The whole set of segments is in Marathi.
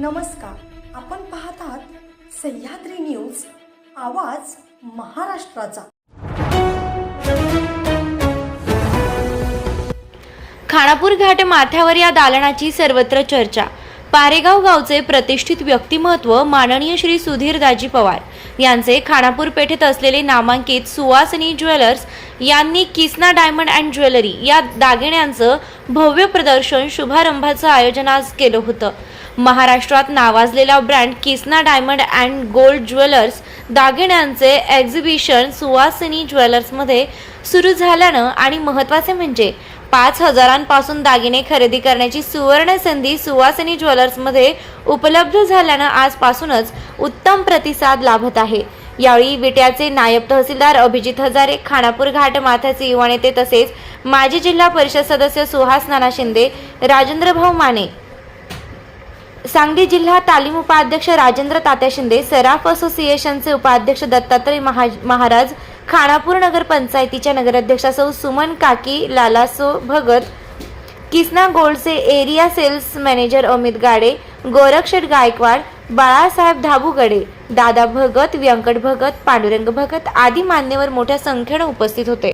नमस्कार, आपण पाहत आहात सह्याद्री न्यूज, आवाज महाराष्ट्राचा। खानापूर घाट माथ्यावर या दालनाची सर्वत्र चर्चा। पारेगाव गावचे प्रतिष्ठित व्यक्तिमत्व माननीय श्री सुधीर दाजी पवार यांचे खानापूर पेठेत असलेले नामांकित सुवासिनी ज्वेलर्स यांनी किसना डायमंड अँड ज्वेलरी या दागिन्यांचं भव्य प्रदर्शन शुभारंभाचं आयोजन आज केलं होतं। महाराष्ट्रात नावाजलेला brand Kisna diamond and gold jewellers दागिन्यांचे एक्झिबिशन सुवासिनी ज्वेलर्समध्ये सुरू झाल्यानं आणि महत्त्वाचे म्हणजे 5,000पासून दागिने खरेदी करण्याची सुवर्ण संधी सुवासिनी ज्वेलर्समध्ये उपलब्ध झाल्यानं आजपासूनच उत्तम प्रतिसाद लाभत आहे। यावेळी विट्याचे नायब तहसीलदार अभिजित हजारे, खानापूर घाट माथ्याचे युवा नेते तसेच माजी जिल्हा परिषद सदस्य सुहास नाना शिंदे, राजेंद्र भाऊ माने, सांगली जिल्हा तालीम उपाध्यक्ष राजेंद्र तात्या शिंदे, सराफ असोसिएशनचे उपाध्यक्ष दत्तात्रय महाराज, खानापूर नगर पंचायतीच्या नगराध्यक्षा सौ सुमन काकी लालासो भगत, किसना गोल्डचे area sales manager Amit Gade, Goraksheth Gaikwad, Balasaheb Dhabugade, Dada Bhagat, Venkat Bhagat, Pandurang Bhagat आदी मान्यवर मोठ्या संख्येने उपस्थित होते।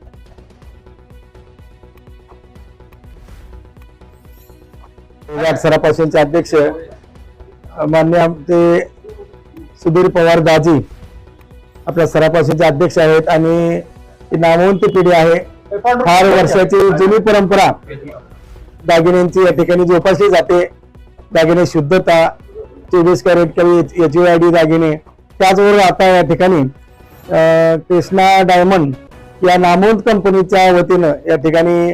सरापासूनचे अध्यक्ष मान्य आमचे सुधीर पवार दाजी आपल्या सरापासूनचे अध्यक्ष आहेत आणि नामवंत पिढी आहे। फार वर्षाची जुनी परंपरा दागिन्यांची या ठिकाणी जोपासली जाते। दागिने शुद्धता, 24 कॅरेट HUID दागिने, त्याचबरोबर आता या ठिकाणी कृष्णा डायमंड या नामवंत कंपनीच्या वतीनं या ठिकाणी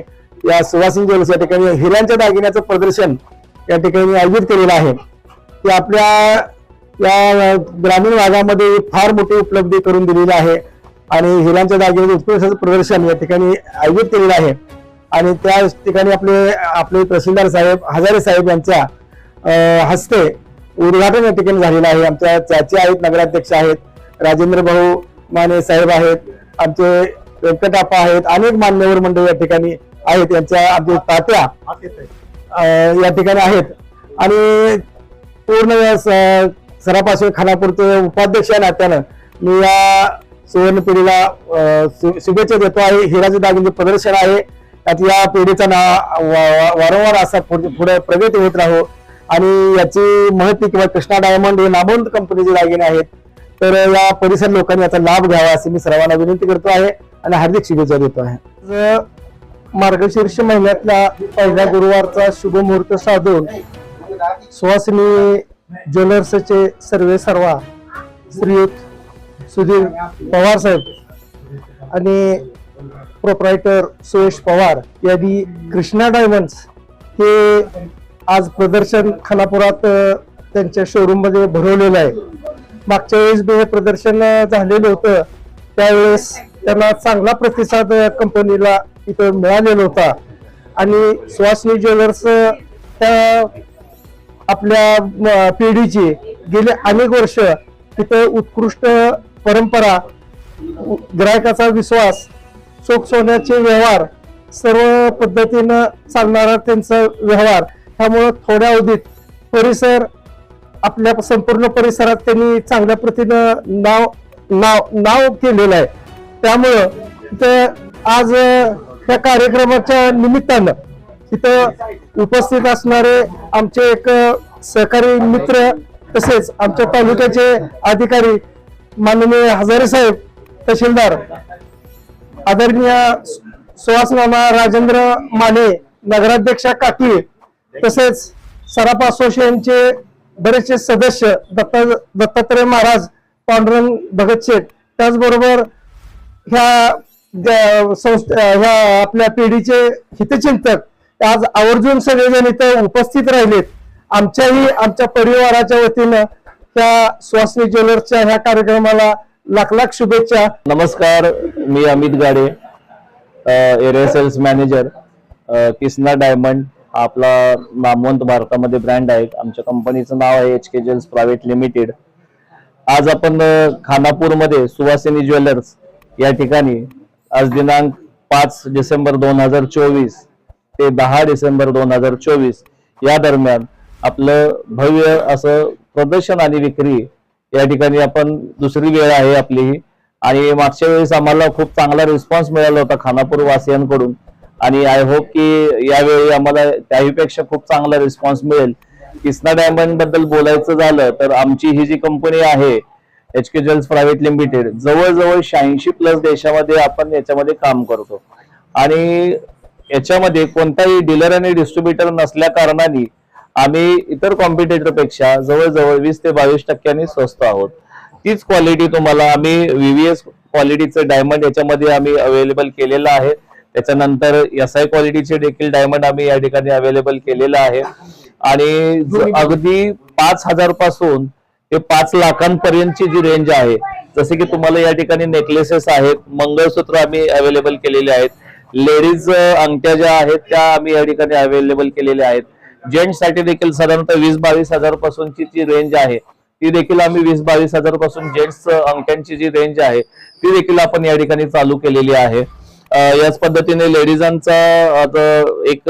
या सुवासिनी ज्वेलर्स या ठिकाणी हिऱ्यांच्या दागिन्याचं प्रदर्शन या ठिकाणी आयोजित केलेलं आहे। ते आपल्या या ग्रामीण भागामध्ये फार मोठी उपलब्धी करून दिलेली आहे आणि हिऱ्यांच्या दागिन्याचं उत्कृष्ट प्रदर्शन या ठिकाणी आयोजित केलेलं आहे। आणि त्या ठिकाणी आपले तहसीलदार साहेब हजारे साहेब यांच्या हस्ते उद्घाटन या ठिकाणी झालेलं आहे। आमच्या चाची आहेत, नगराध्यक्ष आहेत, राजेंद्र भाऊ माने साहेब आहेत, आमचे व्यंकटाप्पा आहेत, अनेक मान्यवर मंडळी या ठिकाणी आहेत, यांच्या आमचे तात्या या ठिकाणी आहेत आणि पूर्ण सरापासून खानापूरचे उपाध्यक्ष या नात्यानं मी या सुवर्ण पिढीला शुभेच्छा देतो आहे। हिराचे दागिने प्रदर्शन आहे, त्यात या पिढीचा वारंवार असा पुढे प्रगती होत राहो आणि याची महती किंवा कृष्णा डायमंड हे नामवंत कंपनीचे दागिने आहेत, तर या परिसर लोकांनी याचा लाभ घ्यावा अशी मी सर्वांना विनंती करतो आहे आणि हार्दिक शुभेच्छा देतो आहे। मार्गशीर्ष महिन्यातला पहिल्या गुरुवारचा शुभ मुहूर्त साधून सुवासिनी ज्वेलर्सचे सर्वा श्रीयुत सुधीर पवार साहेब आणि प्रोप्रायटर सुयश पवार यांनी कृष्णा डायमंड्स हे आज प्रदर्शन खानापुरात त्यांच्या शोरूम मध्ये भरवलेलं आहे। मागच्या वेळेस हे प्रदर्शन झालेलं होतं, त्यावेळेस त्यांना चांगला प्रतिसाद कंपनीला इथं मिळालेला होता आणि सुवासिनी ज्वेलर्स त्या आपल्या पिढीची गेले अनेक वर्ष तिथे उत्कृष्ट परंपरा, ग्राहकाचा विश्वास, चोख सोन्याचे व्यवहार, सर्व पद्धतीनं चालणारा त्यांचा व्यवहार, त्यामुळे थोड्या अवधीत परिसर आपल्या संपूर्ण परिसरात त्यांनी चांगल्या प्रतीनं नाव केलेलं आहे। त्यामुळं तिथं आज त्या कार्यक्रमाच्या निमित्तानं तिथं उपस्थित असणारे आमचे एक सहकारी मित्र तसेच आमच्या तालुक्याचे अधिकारी माननीय हजारे साहेब, तहसीलदार आदरणीय सुहास नाना, राजेंद्र माने, नगराध्यक्षा काकी, तसेच सराफ असोसिएशनचे बरेचसे सदस्य दत्तात्रय महाराज, पांडुरंग भगत शेठ, त्याचबरोबर ह्या आपल्या पिढीचे हितचिंतक आज आवर्जून सगळेजण इथे उपस्थित राहिलेत। आमच्या परिवाराच्या वतीनं त्या सुवासिनी ज्वेलर्सच्या ह्या कार्यक्रमाला लाख लाख शुभेच्छा। नमस्कार, मी Amit Gade, area sales manager, Kisna diamond आपला नामवंत भारतामध्ये ब्रँड आहे। आमच्या कंपनीचं नाव आहे HK ज्वेल्स प्रायव्हेट लिमिटेड। आज आपण खानापूरमध्ये सुवासिनी ज्वेलर्स या ठिकाणी आज दिनांक 5 डिसेंबर 2024 ते 10 डिसेंबर 2024 या दरम्यान आपलं भव्य असं प्रदर्शन आणि विक्री या ठिकाणी आपण दुसरी वेळ आहे आपली ही. आणि मागच्या वेळेस आम्हाला खूप चांगला रिस्पॉन्स मिळाला होता खानापूर वासियांकडून आणि आय होप की यावेळी आम्हाला त्याहीपेक्षा खूप चांगला रिस्पॉन्स मिळेल. किसना डायमंड बद्दल बोलायचं झालं तर आमची ही जी कंपनी आहे HK ज्वेल्स प्रायव्हेट लिमिटेड जवळजवळ 86+ देशामध्ये आपण याच्यामध्ये काम करतो आणि याच्यामध्ये कोणताही डीलर आणि डिस्ट्रीब्युटर नसल्या कारणाने आम्ही इतर कॉम्पिटिटर पेक्षा जवळजवळ 20 ते 22% स्वस्त आहोत. तीच क्वालिटी तुम्हाला आम्ही VVS क्वालिटीचं डायमंड याच्यामध्ये आम्ही अवेलेबल केलेलं आहे. त्याच्यानंतर SI क्वालिटीचे देखील डायमंड आम्ही या ठिकाणी अवेलेबल केलेलं आहे आणि अगदी 5,000 पासून ते 5 लाखांपर्यंतची जी रेंज आहे, जसे की तुम्हाला या ठिकाणी नेकलेसेस आहेत, मंगळसूत्र आम्ही अवेलेबल केलेले आहेत, लेडीज अंगठ्या ज्या आहेत त्या आम्ही या ठिकाणी अवेलेबल केलेल्या आहेत. जेंट्स साठी देखील साधारणतः 20-22 हजार पासूनची जी रेंज आहे ती देखील आम्ही 20-22 हजार पासून जेंट्स अंगठ्यांची जी रेंज आहे ती देखील आपण या ठिकाणी चालू केलेली आहे. याच पद्धतीने लेडीजांचा एक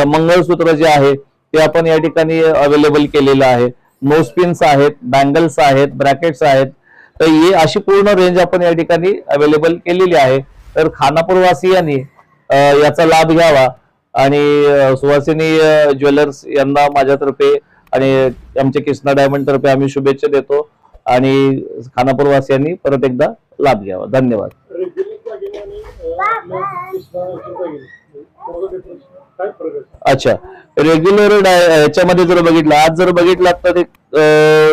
मंगळसूत्र जे आहे ते आपण या ठिकाणी अवेलेबल केलेलं आहे. नोस्पिन्स आहेत, बँगल्स आहेत, ब्रॅकेट्स आहेत. तर ही अशी पूर्ण रेंज आपण या ठिकाणी अवेलेबल केलेली आहे. तर खानापूरवासियांनी याचा लाभ घ्यावा आणि सुवासिनी ज्वेलर्स यांना माझ्यातर्फे आणि आमच्या किसना डायमंड तर्फे आम्ही शुभेच्छा देतो आणि खानापूरवासियांनी परत एकदा लाभ घ्यावा. धन्यवाद. अच्छा, रेग्युलर याच्यामध्ये जर बघितलं, आज जर बघितलं तर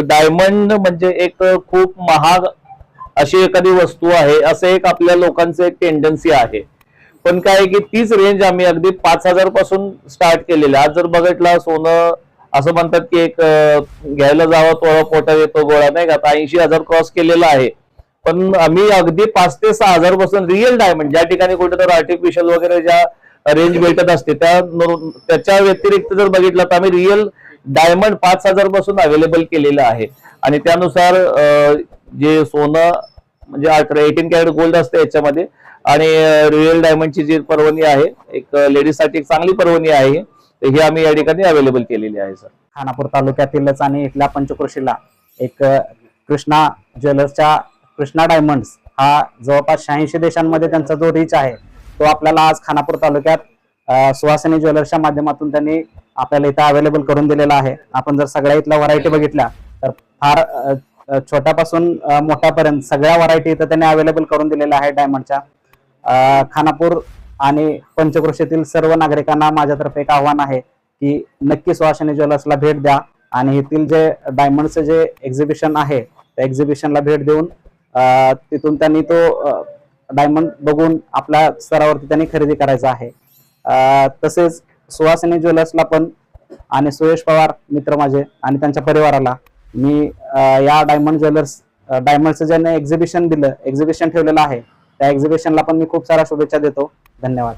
डायमंड म्हणजे एक खूप महाग अशी एखादी वस्तू आहे असं एक आपल्या लोकांचं एक टेंडन्सी आहे. पण काय की तीच रेंज आम्ही अगदी 5,000 पासून स्टार्ट केलेली. आज जर बघितलं सोनं असं म्हणतात की एक घ्यायला जावं तो पोटात येतो गोळा, नाही का, 80,000 क्रॉस केलेला आहे. पण आम्ही अगदी 5 ते 6,000 पासून रिअल डायमंड ज्या ठिकाणी कुठेतरी आर्टिफिशियल वगैरे ज्या रेंज भेटत असते त्याच्या व्यतिरिक्त जर बघितलं तर आम्ही रिअल डायमंड 5,000 पासून अवेलेबल केलेलं आहे. आणि त्यानुसार जे सोनं म्हणजे 18 कॅरेट गोल्ड असते याच्यामध्ये आणि रिअल डायमंडची जी पर्वणी आहे एक लेडीज साठी एक चांगली पर्वणी आहे ही आम्ही या ठिकाणी अवेलेबल केलेली आहे. सर, खानापूर तालुक्यातीलच आणि इथल्या पंचक्रोशीला एक कृष्णा ज्वेलर्सच्या कृष्णा डायमंड्स हा जवळपास 86 देशांमध्ये त्यांचा जो रीच आहे तो आपल्याला आज खानापूर तालुक्यात सुहासिनी ज्वेलर्सच्या माध्यमातून त्यांनी आपल्याला इथं अवेलेबल करून दिलेला आहे. आपण जर सगळ्या इथल्या व्हरायटी बघितल्या तर फार छोट्यापासून मोठ्यापर्यंत सगळ्या व्हरायटी इथं त्यांनी अवेलेबल करून दिलेल्या आहेत डायमंडच्या. खानापूर आणि पंचक्रोशीतील सर्व नागरिकांना माझ्यातर्फे एक आव्हान आहे की नक्की सुहासिनी ज्वेलर्सला भेट द्या आणि येथील जे डायमंडचं जे एक्झिबिशन आहे त्या एक्झिबिशनला भेट देऊन तिथून त्यांनी तो डायमंड बघून आपल्या स्तरावरती त्यांनी खरेदी करायचा आहे. तसेच सुहासिनी ज्वेलर्सला पण आणि सुयश पवार मित्र माझे आणि त्यांच्या परिवाराला मी या डायमंड ज्वेलर्स डायमंडचं ज्यांनी एक्झिबिशन ठेवलेलं आहे त्या एक्झिबिशनला पण मी खूप साऱ्या शुभेच्छा देतो. धन्यवाद.